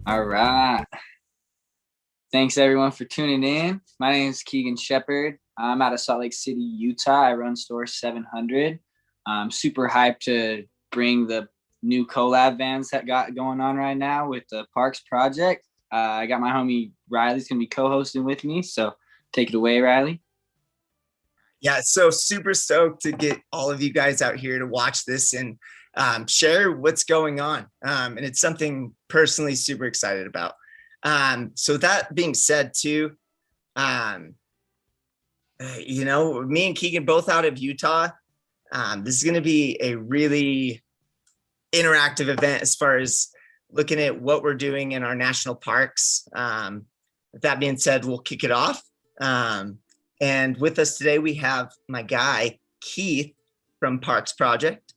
All right. Thanks everyone for tuning in. My name is Keegan Shepard. I'm out of Salt Lake City, Utah. I run store 700. I'm super hyped to bring the new collab vans that got going on right now with the Parks project. I got my homie Riley's going to be co-hosting with me. So take it away, Riley. Yeah, so super stoked to get all of you guys out here to watch this and share what's going on. And it's something personally super excited about. So that being said too, me and Keegan both out of Utah. This is going to be a really interactive event as far as looking at what we're doing in our national parks. That being said, we'll kick it off. And with us today, we have my guy, Keith from Parks Project.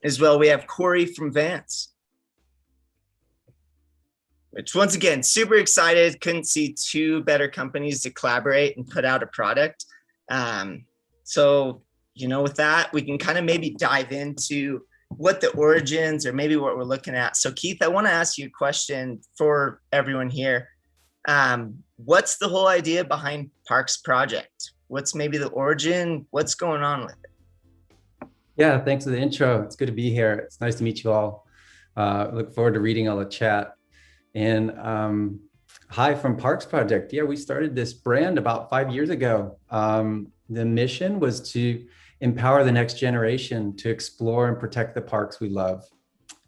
As well, we have Corey from VANS. Which once again, super excited. Couldn't see two better companies to collaborate and put out a product. So, with that, we can kind of maybe dive into what the origins or maybe what we're looking at. So Keith, I want to ask you a question for everyone here. What's the whole idea behind Parks Project? What's maybe the origin? What's going on with it? Yeah, thanks for the intro. It's good to be here. It's nice to meet you all. Look forward to reading all the chat. And hi from Parks Project. Yeah, we started this brand about 5 years ago. The mission was to empower the next generation to explore and protect the parks we love.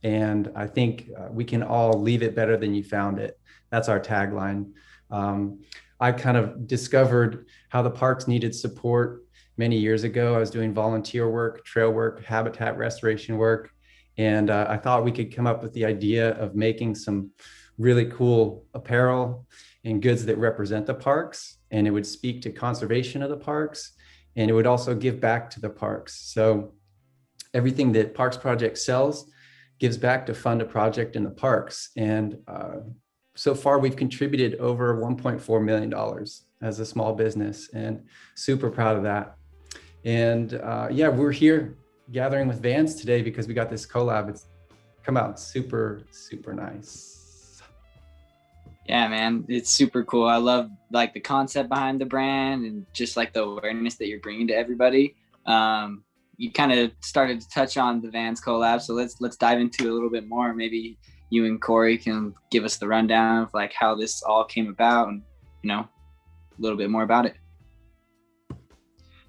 And I think we can all leave it better than you found it. That's our tagline. I kind of discovered how the parks needed support many years ago. I was doing volunteer work, trail work, habitat restoration work. And I thought we could come up with the idea of making some really cool apparel and goods that represent the parks. And it would speak to conservation of the parks. And it would also give back to the parks. So everything that Parks Project sells gives back to fund a project in the parks. And so far, we've contributed over $1.4 million as a small business, and super proud of that. And yeah, we're here gathering with VANS today because we got this collab. It's come out super, super nice. Yeah, man, it's super cool. I love the concept behind the brand and just the awareness that you're bringing to everybody. You kind of started to touch on the VANS collab, so let's dive into it a little bit more. Maybe you and Corey can give us the rundown of how this all came about and a little bit more about it.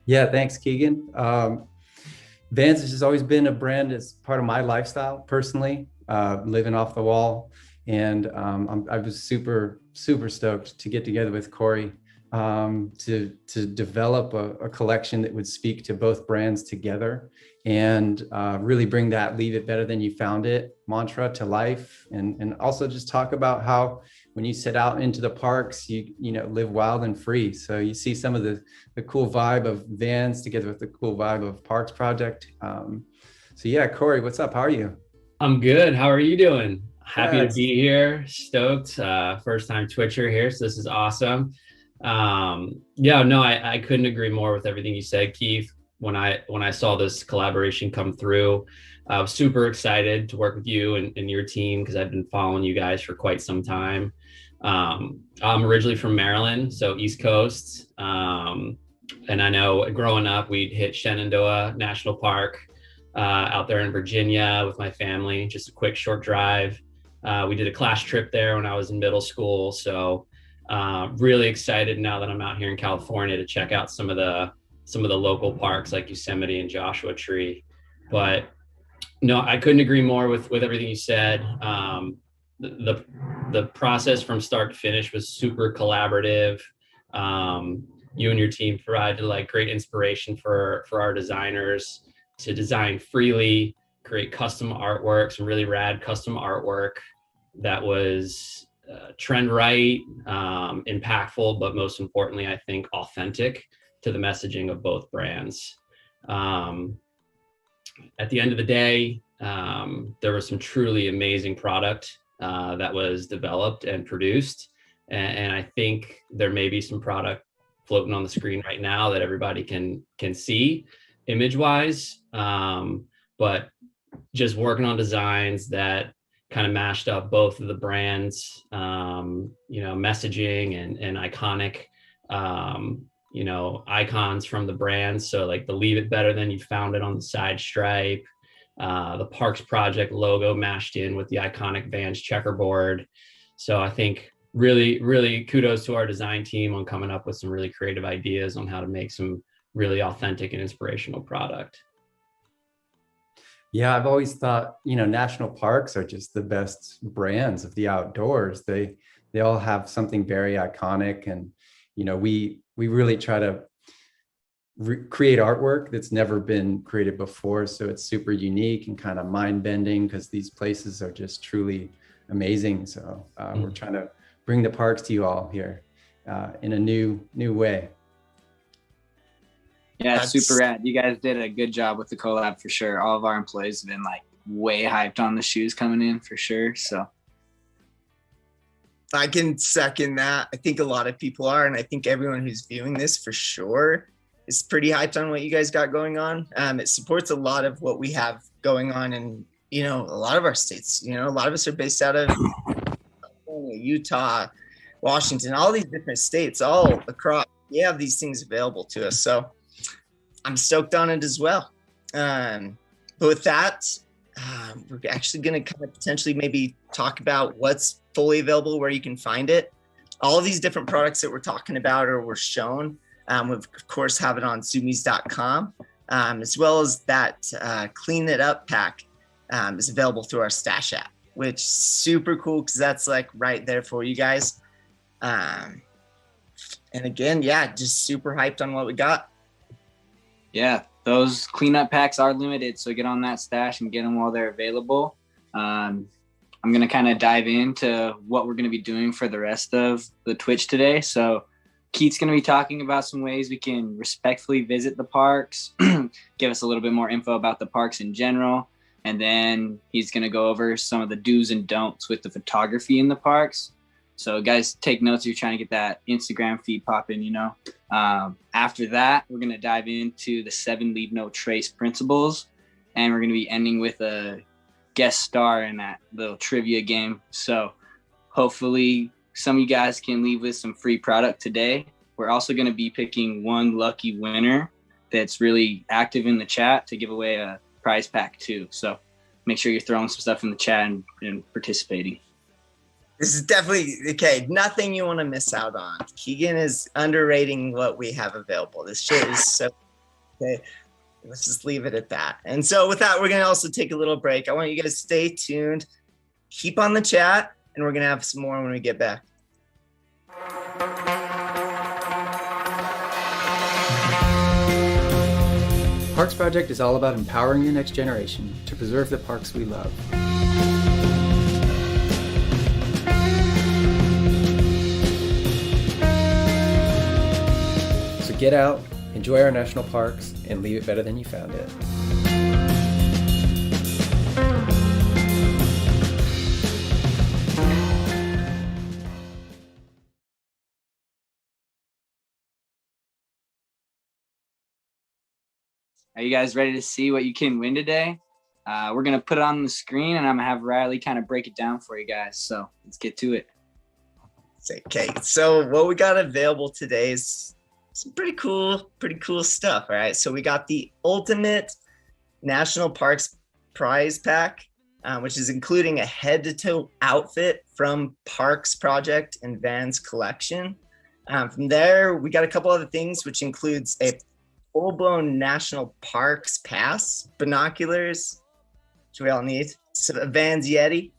Yeah, thanks, Keegan. VANS has always been a brand that's part of my lifestyle personally, living off the wall. And I was super, super stoked to get together with Corey to develop a collection that would speak to both brands together and really bring that leave it better than you found it mantra to life. And also just talk about how when you set out into the parks, you live wild and free. So you see some of the cool vibe of VANS together with the cool vibe of Parks Project. So yeah, Corey, what's up? How are you? I'm good. How are you doing? Happy to be here. Stoked. First time Twitcher here. So this is awesome. I couldn't agree more with everything you said, Keith. When I saw this collaboration come through, I was super excited to work with you and your team because I've been following you guys for quite some time. I'm originally from Maryland, so East Coast. And I know growing up, we'd hit Shenandoah National Park out there in Virginia with my family, just a quick short drive. We did a class trip there when I was in middle school. So really excited now that I'm out here in California to check out some of the local parks like Yosemite and Joshua Tree. But no, I couldn't agree more with everything you said. The process from start to finish was super collaborative. You and your team provided great inspiration for our designers to design freely, create custom artwork, some really rad custom artwork that was trend right, impactful, but most importantly, I think authentic to the messaging of both brands. At the end of the day, there was some truly amazing product that was developed and produced. And I think there may be some product floating on the screen right now that everybody can see image wise, but just working on designs that kind of mashed up both of the brands, messaging and iconic, icons from the brands. So like the Leave It Better Than You Found It on the side stripe, the Parks Project logo mashed in with the iconic VANS checkerboard. So I think really, really kudos to our design team on coming up with some really creative ideas on how to make some really authentic and inspirational product. Yeah, I've always thought, national parks are just the best brands of the outdoors. They all have something very iconic, and we really try to create artwork that's never been created before. So it's super unique and kind of mind bending because these places are just truly amazing. So we're trying to bring the parks to you all here in a new way. Yeah, super rad. You guys did a good job with the collab for sure. All of our employees have been like way hyped on the shoes coming in for sure. So I can second that. I think a lot of people are, and I think everyone who's viewing this for sure is pretty hyped on what you guys got going on. It supports a lot of what we have going on in, a lot of our states. A lot of us are based out of California, Utah, Washington, all these different states, all across. We have these things available to us. So I'm stoked on it as well. But with that, we're actually going to kind of potentially maybe talk about what's fully available, where you can find it. All of these different products that we're talking about or were shown, we of course have it on Zumiez.com, as well as that Clean It Up pack is available through our Stash app, which is super cool because that's like right there for you guys. And again, yeah, just super hyped on what we got. Yeah, those cleanup packs are limited, so get on that Stash and get them while they're available. I'm going to kind of dive into what we're going to be doing for the rest of the Twitch today. So Keith's going to be talking about some ways we can respectfully visit the parks, give us a little bit more info about the parks in general, and then he's going to go over some of the do's and don'ts with the photography in the parks. So guys, take notes if you're trying to get that Instagram feed popping, After that, we're going to dive into the 7 Leave No Trace principles, and we're going to be ending with a guest star in that little trivia game. So hopefully some of you guys can leave with some free product today. We're also going to be picking one lucky winner that's really active in the chat to give away a prize pack too. So make sure you're throwing some stuff in the chat and participating. This is definitely okay. Nothing you want to miss out on. Keegan is underrating what we have available. This shit is so okay. Let's just leave it at that. And so with that, we're going to also take a little break. I want you guys to stay tuned, keep on the chat, and we're going to have some more when we get back. Parks Project is all about empowering the next generation to preserve the parks we love. So get out, enjoy our national parks, and leave it better than you found it. Are you guys ready to see what you can win today? We're going to put it on the screen, and I'm going to have Riley kind of break it down for you guys. So let's get to it. Okay, so what we got available today is some pretty cool stuff. All right, so we got the Ultimate National Parks Prize Pack, which is including a head-to-toe outfit from Parks Project and VANS collection. From there, we got a couple other things, which includes a full-blown national parks pass, binoculars, which we all need, so a VANS Yeti,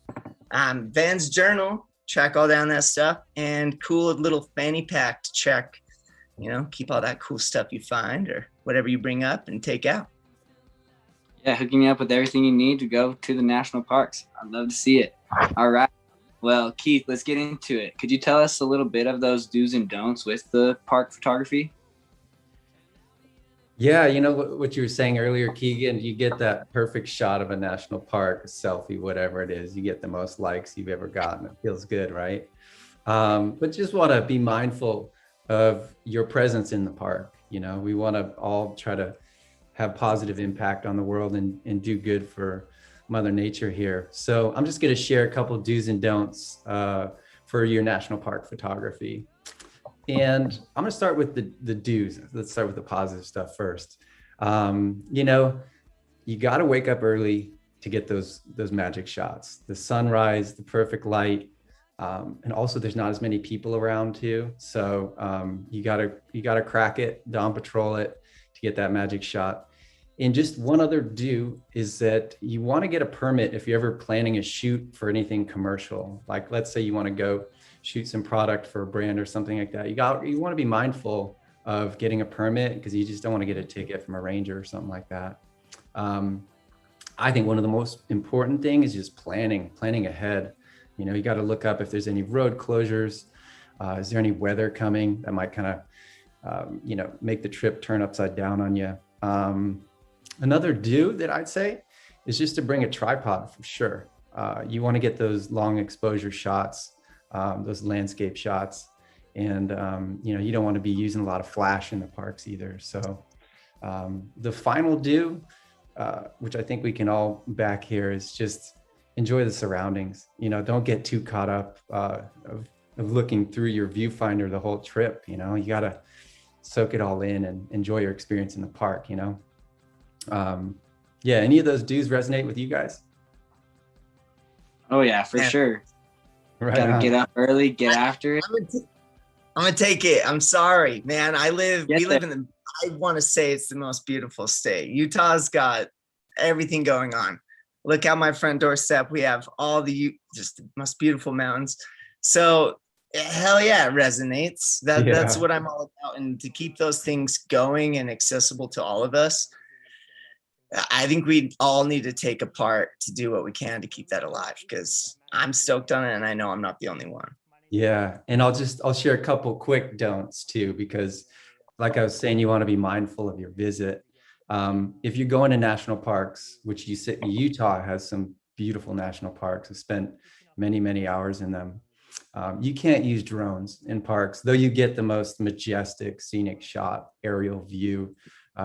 VANS journal, track all down that stuff, and cool little fanny pack to check, keep all that cool stuff you find or whatever you bring up and take out. Yeah, hooking you up with everything you need to go to the national parks. I'd love to see it. All right. Well, Keith, let's get into it. Could you tell us a little bit of those do's and don'ts with the park photography? Yeah, what you were saying earlier, Keegan, you get that perfect shot of a national park, a selfie, whatever it is, you get the most likes you've ever gotten. It feels good, right? But just want to be mindful of your presence in the park. We want to all try to have positive impact on the world and do good for Mother Nature here. So I'm just going to share a couple do's and don'ts for your national park photography. And I'm going to start with the do's. Let's start with the positive stuff first. You know, you got to wake up early to get those magic shots, the sunrise, the perfect light. And also there's not as many people around too. So you gotta crack it, dawn patrol it to get that magic shot. And just one other do is that you want to get a permit if you're ever planning a shoot for anything commercial. Like let's say you want to go shoot some product for a brand or something like that. You want to be mindful of getting a permit because you just don't want to get a ticket from a ranger or something like that. I think one of the most important things is just planning ahead. You know, you got to look up if there's any road closures. Is there any weather coming that might kind of, you know, make the trip turn upside down on you? Another do that I'd say is just to bring a tripod for sure. You want to get those long exposure shots, those landscape shots. And, you know, you don't want to be using a lot of flash in the parks either. So the final do, which I think we can all back here, is just enjoy the surroundings. You know, don't get too caught up of looking through your viewfinder the whole trip. You know, you got to soak it all in and enjoy your experience in the park, you know. Yeah, any of those do's resonate with you guys? Oh yeah, for sure. Right Gotta on. get up early, get after it. I'm gonna take it. I'm sorry, man. We live in the, I want to say it's the most beautiful state. Utah's got everything going on. Look out my front doorstep. We have all just the most beautiful mountains. So hell yeah, it resonates. That's what I'm all about. And to keep those things going and accessible to all of us, I think we all need to take a part to do what we can to keep that alive, because I'm stoked on it and I know I'm not the only one. Yeah. And I'll share a couple quick don'ts too, because like I was saying, you want to be mindful of your visit. If you're going to national parks, which Utah has some beautiful national parks. I've spent many, many hours in them. You can't use drones in parks, though you get the most majestic scenic shot, aerial view.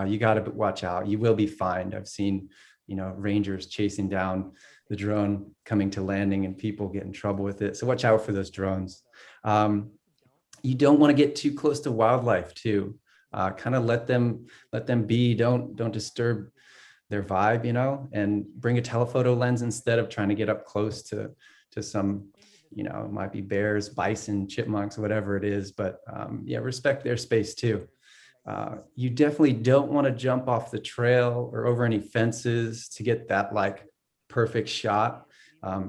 You got to watch out. You will be fined. I've seen, you know, rangers chasing down the drone coming to landing and people get in trouble with it. So watch out for those drones. You don't want to get too close to wildlife too. Kind of let them be. Don't disturb their vibe, you know, and bring a telephoto lens instead of trying to get up close to some, you know, it might be bears, bison, chipmunks, whatever it is. But yeah, respect their space too. You definitely don't want to jump off the trail or over any fences to get that like perfect shot.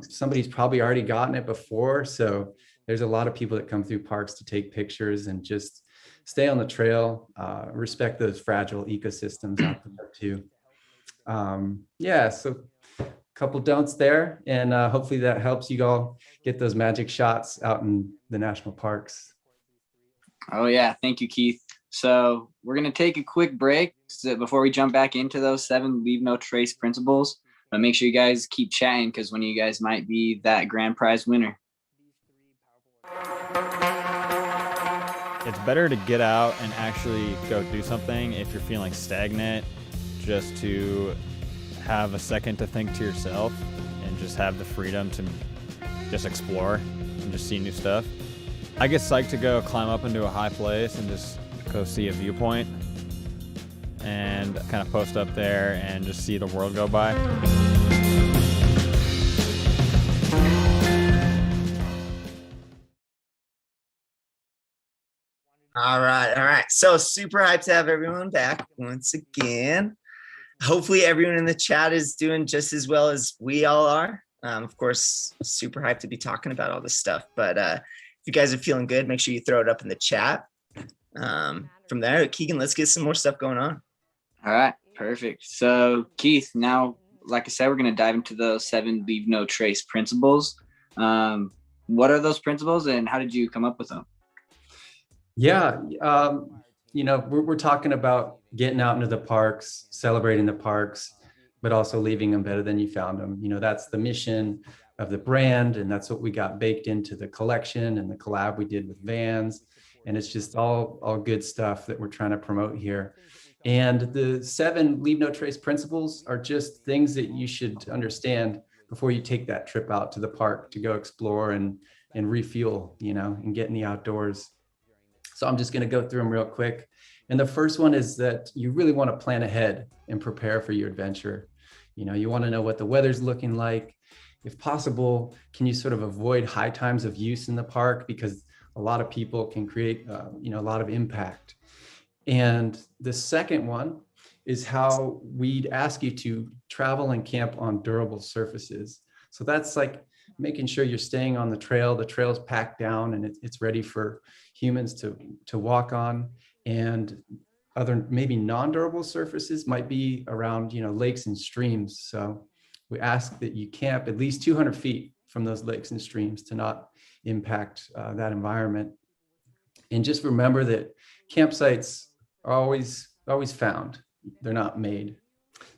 Somebody's probably already gotten it before. So there's a lot of people that come through parks to take pictures, and just stay on the trail, respect those fragile ecosystems out there too. Yeah, so a couple don'ts there, and hopefully that helps you all get those magic shots out in the national parks. Oh yeah, thank you, Keith. So we're gonna take a quick break before we jump back into those 7 leave no trace principles. But make sure you guys keep chatting, because one of you guys might be that grand prize winner. It's better to get out and actually go do something if you're feeling stagnant, just to have a second to think to yourself and just have the freedom to just explore and just see new stuff. I get psyched to go climb up into a high place and just go see a viewpoint and kind of post up there and just see the world go by. All right. So super hyped to have everyone back once again. Hopefully everyone in the chat is doing just as well as we all are. Of course, super hyped to be talking about all this stuff. But if you guys are feeling good, make sure you throw it up in the chat. From there, Keegan, let's get some more stuff going on. All right, perfect. So Keith, now, like I said, we're going to dive into those 7 leave no trace principles. What are those principles and how did you come up with them? Yeah, you know, we're talking about getting out into the parks, celebrating the parks, but also leaving them better than you found them. You know, that's the mission of the brand, and that's what we got baked into the collection and the collab we did with VANS. And it's just all good stuff that we're trying to promote here. And the 7 leave no trace principles are just things that you should understand before you take that trip out to the park to go explore and refuel, and get in the outdoors. So I'm just going to go through them real quick. And the first one is that you really want to plan ahead and prepare for your adventure. You want to know what the weather's looking like. If possible, can you sort of avoid high times of use in the park, because a lot of people can create, a lot of impact. And the second one is how we'd ask you to travel and camp on durable surfaces. So that's like making sure you're staying on the trail. The trail's packed down and it's ready for humans to walk on. And other maybe non-durable surfaces might be around, lakes and streams. So we ask that you camp at least 200 feet from those lakes and streams to not impact that environment. And just remember that campsites are always found. They're not made.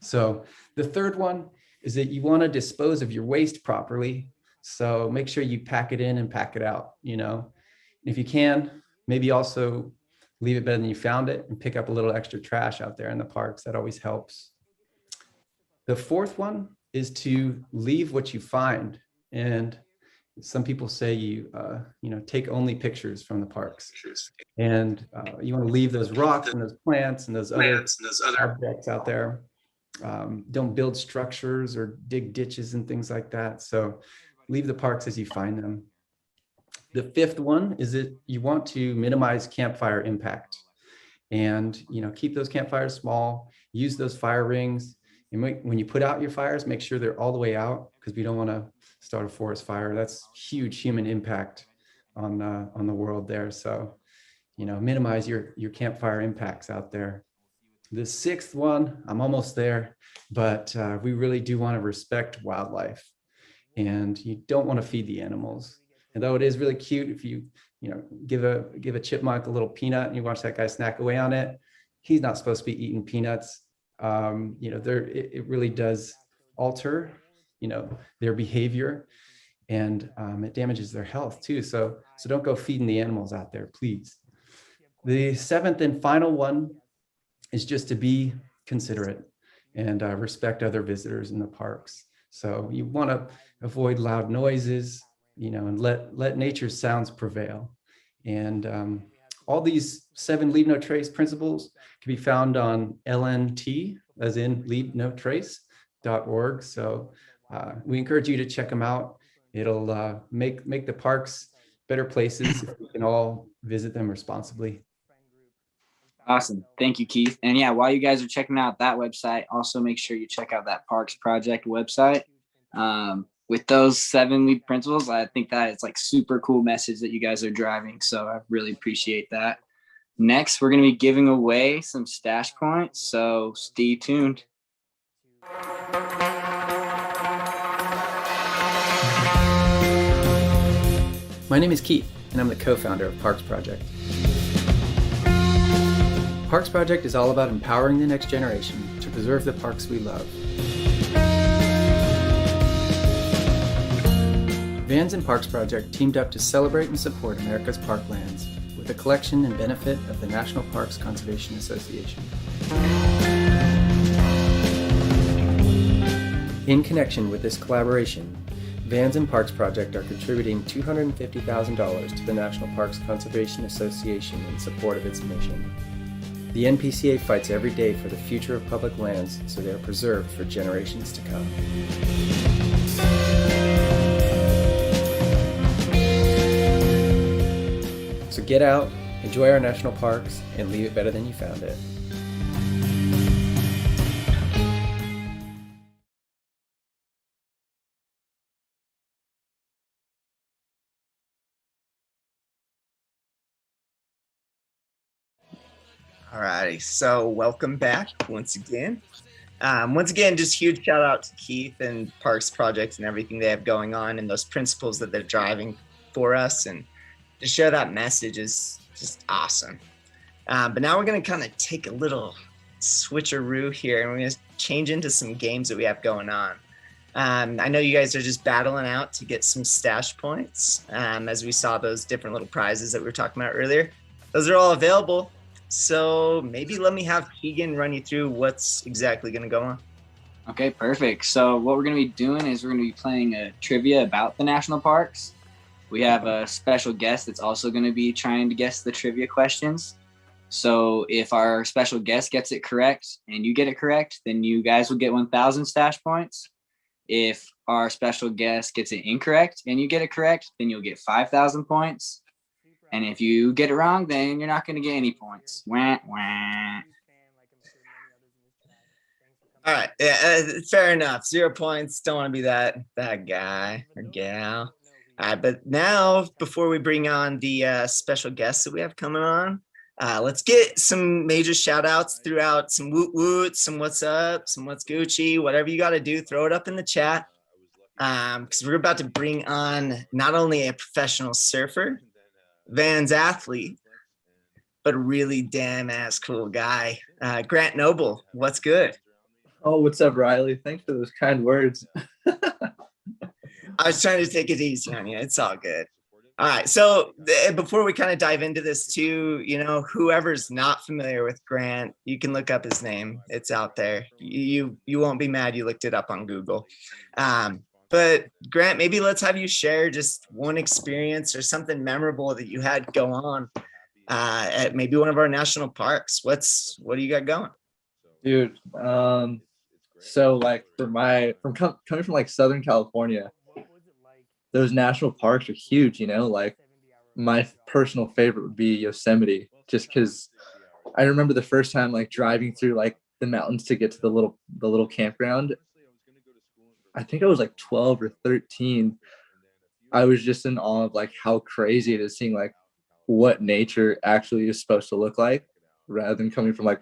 So the third one is that you want to dispose of your waste properly. So make sure you pack it in and pack it out, If you can, maybe also leave it better than you found it and pick up a little extra trash out there in the parks. That always helps. The fourth one is to leave what you find. And some people say you take only pictures from the parks. And you want to leave those rocks and those plants and those other objects out there. Don't build structures or dig ditches and things like that. So leave the parks as you find them. The fifth one is that you want to minimize campfire impact, and keep those campfires small. Use those fire rings, and when you put out your fires, make sure they're all the way out, because we don't want to start a forest fire. That's huge human impact on the world there. So minimize your campfire impacts out there. The sixth one, I'm almost there, but we really do want to respect wildlife, and you don't want to feed the animals. And though it is really cute if you give a chipmunk a little peanut and you watch that guy snack away on it, he's not supposed to be eating peanuts. It really does alter their behavior, and it damages their health too. So don't go feeding the animals out there, please. The seventh and final one is just to be considerate and respect other visitors in the parks. So you want to avoid loud noises, and let nature's sounds prevail. And all these 7 leave no trace principles can be found on LNT, as in leavenotrace.org. So we encourage you to check them out. It'll make the parks better places if we can all visit them responsibly. Awesome. Thank you, Keith. And yeah, while you guys are checking out that website, also make sure you check out that Parks Project website. With those 7 lead principles, I think that it's like super cool message that you guys are driving. So I really appreciate that. Next, we're going to be giving away some stash points. So stay tuned. My name is Keith, and I'm the co-founder of Parks Project. Parks Project is all about empowering the next generation to preserve the parks we love. VANS and Parks Project teamed up to celebrate and support America's parklands with a collection and benefit of the National Parks Conservation Association. In connection with this collaboration, VANS and Parks Project are contributing $250,000 to the National Parks Conservation Association in support of its mission. The NPCA fights every day for the future of public lands so they are preserved for generations to come. So get out, enjoy our national parks, and leave it better than you found it. All righty, so welcome back once again. Just huge shout out to Keith and Parks Project and everything they have going on and those principles that they're driving for us, and to share that message is just awesome. But now we're going to kind of take a little switcheroo here, and we're going to change into some games that we have going on. I know you guys are just battling out to get some stash points, as we saw those different little prizes that we were talking about earlier. Those are all available. So maybe let me have Keegan run you through what's exactly going to go on. Okay, perfect. So what we're going to be doing is we're going to be playing a trivia about the national parks. We have a special guest that's also going to be trying to guess the trivia questions. So if our special guest gets it correct and you get it correct, then you guys will get 1,000 stash points. If our special guest gets it incorrect and you get it correct, then you'll get 5,000 points. And if you get it wrong, then you're not going to get any points. Wah, wah. All right. Yeah, fair enough. 0 points. Don't want to be that guy or gal. All right. But now, before we bring on the special guests that we have coming on, let's get some major shout outs throughout, some woot woot, some what's up, some what's Gucci, whatever you got to do, throw it up in the chat. Because we're about to bring on not only a professional surfer, VANS athlete, but a really damn ass cool guy. Grant Noble, what's good? Oh, what's up, Riley? Thanks for those kind words. I was trying to take it easy on you. It's all good. All right. So before we kind of dive into this too, you know, whoever's not familiar with Grant, you can look up his name. It's out there. You won't be mad you looked it up on Google. But Grant, maybe let's have you share just one experience or something memorable that you had go on at maybe one of our national parks. What do you got going? Dude, so like coming from like Southern California, those national parks are huge, you know, like my personal favorite would be Yosemite, just because I remember the first time like driving through like the mountains to get to the little campground. I think I was like 12 or 13. I was just in awe of like how crazy it is seeing like what nature actually is supposed to look like, rather than coming from like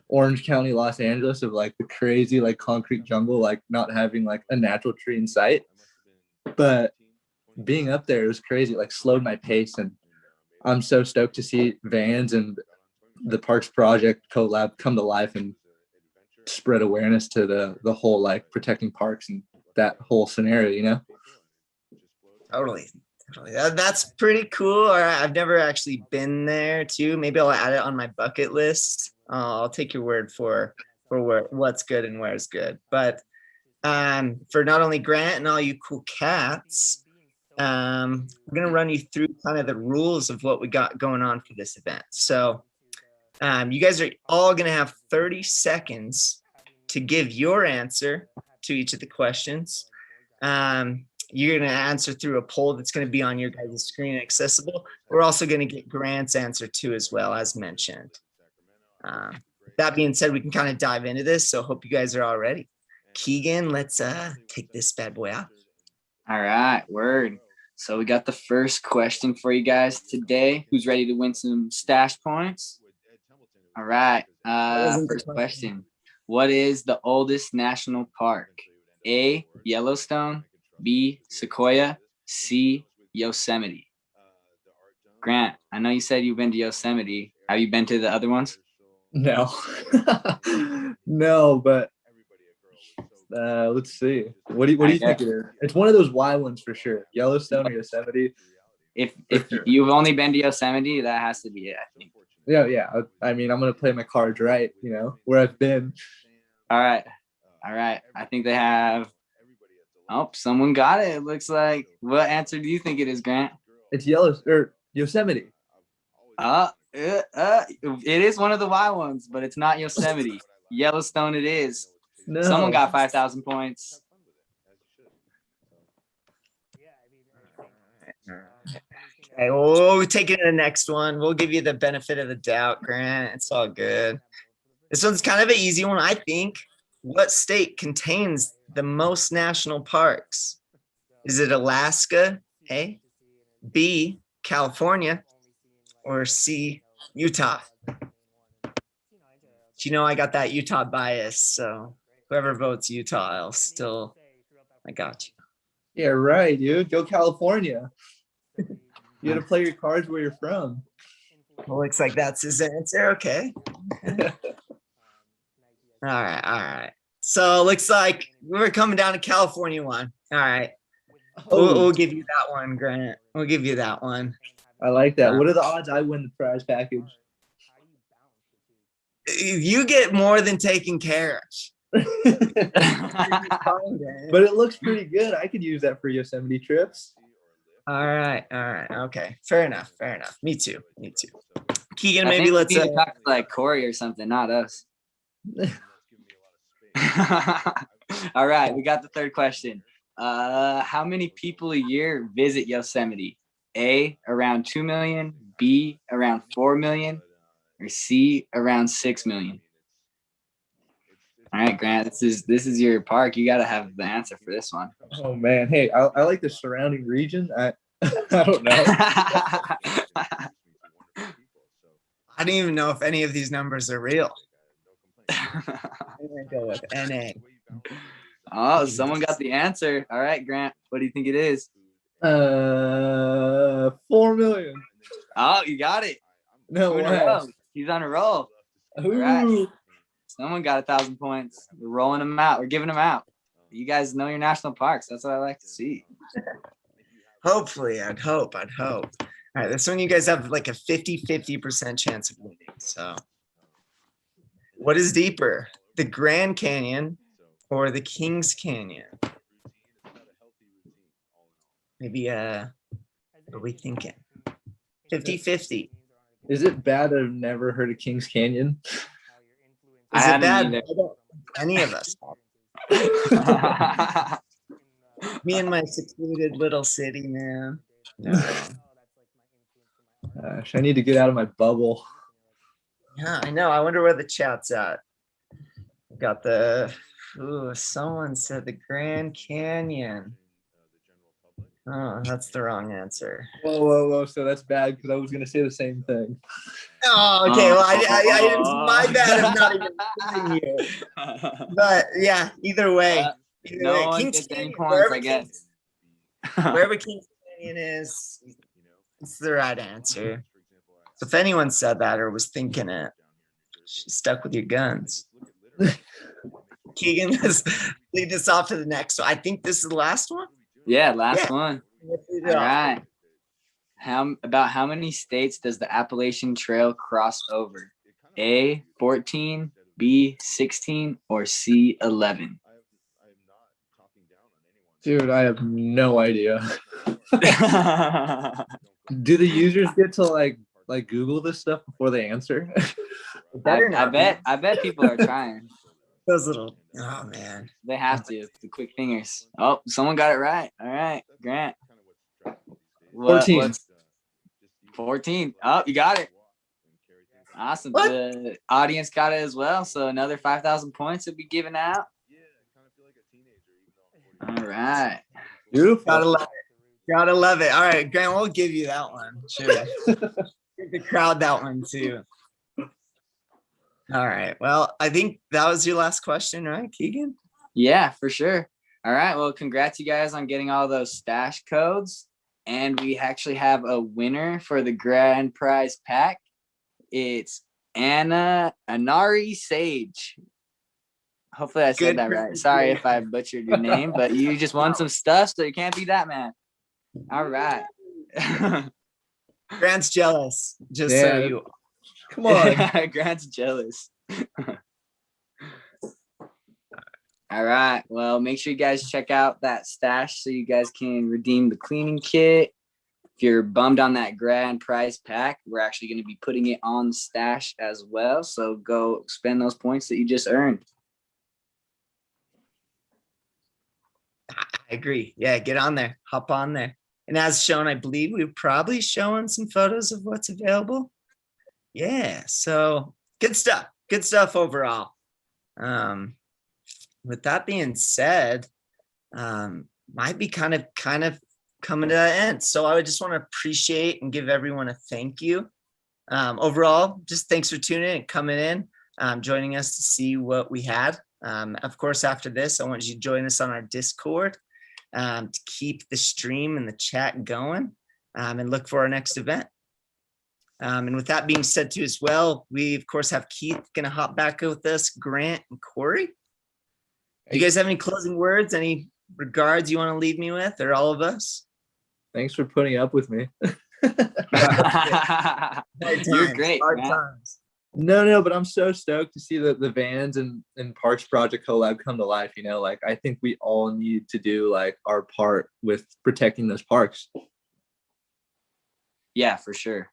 Orange County, Los Angeles, of like the crazy like concrete jungle, like not having like a natural tree in sight. But being up there, it was crazy, like slowed my pace. And I'm so stoked to see VANS and the Parks Project collab come to life and spread awareness to the whole like protecting parks and that whole scenario, you know. Totally. That's pretty cool. All right, I've never actually been there too. Maybe I'll add it on my bucket list. I'll take your word for what's good and where's good. But for not only Grant and all you cool cats, we're gonna run you through kind of the rules of what we got going on for this event. So you guys are all gonna have 30 seconds to give your answer to each of the questions. You're going to answer through a poll that's going to be on your guys' screen accessible. We're also going to get Grant's answer too, as well, as mentioned. That being said, we can kind of dive into this. So hope you guys are all ready. Keegan, let's take this bad boy out. All right, word. So we got the first question for you guys today. Who's ready to win some stash points? All right. First question. What is the oldest national park? A, Yellowstone, B, Sequoia, C, Yosemite. Grant, I know you said you've been to Yosemite. Have you been to the other ones? No. No, but let's see. What do you think it is? It's one of those Y ones for sure. Yellowstone or Yosemite. If you've only been to Yosemite, that has to be it, I think. Yeah. I mean, I'm gonna play my cards right, you know, where I've been. All right. I think they have. Oh, someone got it. It looks like. What answer do you think it is, Grant? It's Yosemite. It is one of the Y ones, but it's not Yosemite. Yellowstone it is. No. Someone got 5,000 points. Okay, we'll take it to the next one. We'll give you the benefit of the doubt, Grant. It's all good. This one's kind of an easy one, I think. What state contains the most national parks? Is it Alaska, A, B, California, or C, Utah? You know I got that Utah bias, so whoever votes Utah, I got you. Yeah, right, dude. Go California. You gotta play your cards where you're from. Well, looks like that's his answer. Okay. All right. So looks like we're coming down to California one. All right. We'll give you that one, Grant. We'll give you that one. I like that. What are the odds I win the prize package? You get more than taken care of. But it looks pretty good. I could use that for Yosemite trips. All right. Okay. Fair enough. Me too. Keegan, I maybe think let's we need to talk to like Corey or something, not us. All right, we got the third question. How many people a year visit Yosemite? A, around 2 million, B, around 4 million, or C, around 6 million? All right, Grant, this is your park. You got to have the answer for this one. Oh man, hey, I like the surrounding region. I don't know. I don't even know if any of these numbers are real. I'm gonna go with NA. Oh, someone got the answer. All right, Grant, what do you think it is? 4 million. Oh, you got it. No Two in a way. row. He's on a roll. All right. Ooh. Someone got 1,000 points. We're rolling them out. We're giving them out. You guys know your national parks. That's what I like to see. Hopefully, I'd hope. All right, this one you guys have like a 50% chance of winning. So, what is deeper, the Grand Canyon or the Kings Canyon? Maybe, what are we thinking? 50-50. Is it bad I've never heard of Kings Canyon? Is it bad? either. I don't- Any of us. Me and my secluded little city, man. No. Gosh, I need to get out of my bubble. Yeah, I know. I wonder where the chat's at. Got the. Ooh, someone said the Grand Canyon. Oh, that's the wrong answer. Whoa. So that's bad because I was going to say the same thing. Oh, okay. Well, it's my bad of not even telling you. But yeah, either way. No one Kings gets any Canyon, points, wherever I guess. wherever Kings Canyon is, it's the right answer. So if anyone said that or was thinking it, she's stuck with your guns. Keegan, let's lead this off to the next. So I think this is the last one. Yeah, last Yeah. one. Let's lead it All off. right. How many states does the Appalachian Trail cross over? A, 14, B, 16, or C, 11? Dude, I have no idea. Do the users get to like Google this stuff before they answer? I bet people are trying. Those little, oh man. They have to. The quick fingers. Oh, someone got it right. All right, Grant. 14. 14. Oh, you got it. Awesome. What? The audience got it as well. So another 5,000 points will be given out. All right. Beautiful. Gotta love it. Gotta love it. All right, Grant, we'll give you that one. Sure. Give the crowd that one too. All right. Well, I think that was your last question, right, Keegan? Yeah, for sure. All right. Well, congrats you guys on getting all those stash codes. And we actually have a winner for the grand prize pack. It's Anari Sage. Hopefully I said Good that right. Sorry if I butchered your name, but you just won some stuff, so you can't be that man. All right. Grant's jealous. Just Yeah. so you. Come on. Grant's jealous. All right. Well, make sure you guys check out that stash so you guys can redeem the cleaning kit. If you're bummed on that grand prize pack, we're actually going to be putting it on the stash as well. So go spend those points that you just earned. I agree. Yeah, get on there. Hop on there. And as shown, I believe we've probably shown some photos of what's available. Yeah, so good stuff. Good stuff overall. With that being said, might be kind of coming to an end. So I would just want to appreciate and give everyone a thank you. Overall, just thanks for tuning in and coming in, joining us to see what we had. Of course, after this, I want you to join us on our Discord to keep the stream and the chat going, and look for our next event. And with that being said too as well, we of course have Keith going to hop back with us, Grant and Corey. Do you guys have any closing words, any regards you want to leave me with, or all of us? Thanks for putting up with me. You're great, Hard man. times. No, but I'm so stoked to see the Vans and Parks Project collab come to life. You know, like I think we all need to do like our part with protecting those parks. Yeah, for sure.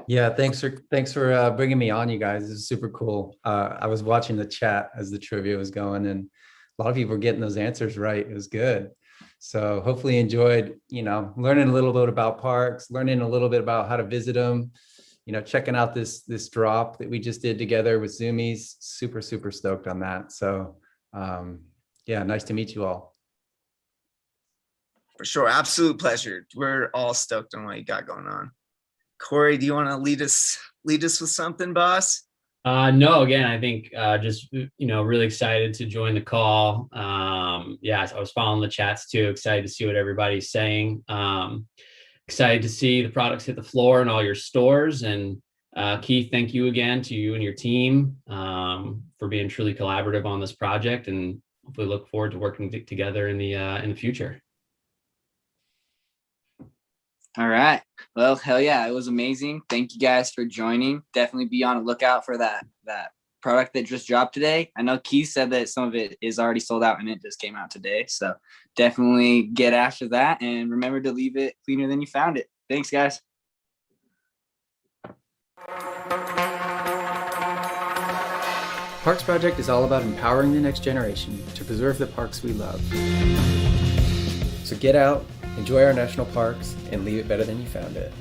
Yeah, thanks for bringing me on, you guys. This is super cool. I was watching the chat as the trivia was going, and a lot of people were getting those answers right. It was good. So hopefully you enjoyed, learning a little bit about parks, learning a little bit about how to visit them, checking out this drop that we just did together with Zoomies. Super, super stoked on that. So yeah, nice to meet you all. For sure. Absolute pleasure. We're all stoked on what you got going on. Corey, do you want to lead us with something, boss? No, again, I think just, really excited to join the call. Yeah, I was following the chats too, excited to see what everybody's saying. Excited to see the products hit the floor in all your stores. And Keith, thank you again to you and your team for being truly collaborative on this project, and hopefully look forward to working together in the future. All right. Well, hell yeah, it was amazing. Thank you guys for joining. Definitely be on the lookout for that product that just dropped today. I know Keith said that some of it is already sold out and it just came out today. So definitely get after that, and remember to leave it cleaner than you found it. Thanks, guys. Parks Project is all about empowering the next generation to preserve the parks we love. So get out, enjoy our national parks, and leave it better than you found it.